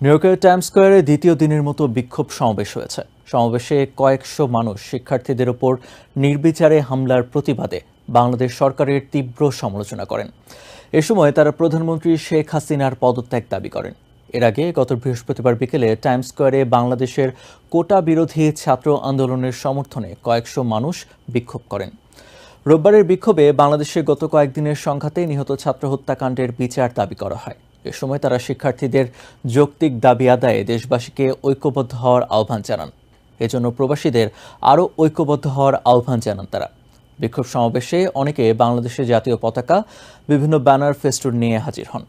New ইয়র্কের Times স্কোয়ারে দ্বিতীয় দিনের মতো বিক্ষোভ সমাবেশ হয়েছে। সমাবেশে কয়েকশো মানুষ শিক্ষার্থীদের ওপর নির্বিচারে হামলার প্রতিবাদে বাংলাদেশ সরকারের তীব্র সমালোচনা করেন। এ সময় তারা প্রধানমন্ত্রী শেখ হাসিনার পদত্যাগ দাবি করেন। এর আগে গত বৃহস্পতিবার বিকেলে টাইমস স্কোয়ারে বাংলাদেশের কোটা বিরোধী ছাত্র আন্দোলনের সমর্থনে কয়েকশো মানুষ বিক্ষোভ করেন। রোববারের বিক্ষোভে বাংলাদেশে গত কয়েকদিনের সংঘাতে নিহত ছাত্র হত্যাকাণ্ডের বিচার দাবি করা হয়। এ সময় তারা শিক্ষার্থীদের যৌক্তিক দাবি আদায়ে দেশবাসীকে ঐক্যবদ্ধ হওয়ার আহ্বান জানান। এজন্য প্রবাসীদের আরও ঐক্যবদ্ধ হওয়ার আহ্বান জানান তারা। বিক্ষোভ সমাবেশে অনেকে বাংলাদেশের জাতীয় পতাকা, বিভিন্ন ব্যানার, ফেস্টুন নিয়ে হাজির হন।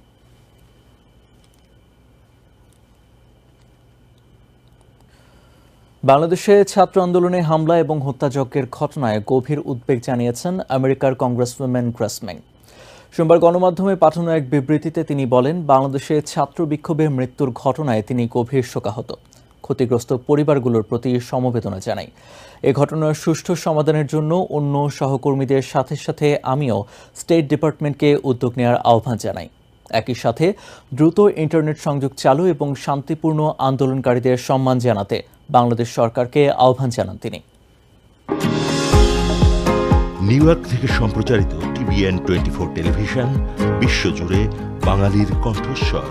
বাংলাদেশে ছাত্র আন্দোলনে হামলা এবং হত্যাযজ্ঞের ঘটনায় গভীর উদ্বেগ জানিয়েছেন আমেরিকার কংগ্রেসম্যান গ্রেস মেং। সোমবার গণমাধ্যমে পাঠানো এক বিবৃতিতে তিনি বলেন, বাংলাদেশে ছাত্র বিক্ষোভে মৃত্যুর ঘটনায় তিনি গভীর শোকাহত। ক্ষতিগ্রস্ত পরিবারগুলোর প্রতি সমবেদনা জানাই। এ ঘটনার সুষ্ঠু সমাধানের জন্য অন্য সহকর্মীদের সাথে সাথে আমিও স্টেট ডিপার্টমেন্টকে উদ্যোগ নেওয়ার আহ্বান জানাই। একই সাথে দ্রুত ইন্টারনেট সংযোগ চালু এবং শান্তিপূর্ণ আন্দোলনকারীদের সম্মান জানাতে বাংলাদেশ সরকারকে আহ্বান জানান তিনি। নিউ ইয়র্ক থেকে সম্প্রচারিত TVN 24 টেলিভিশন বিশ্বজুড়ে বাঙালির কণ্ঠস্বর।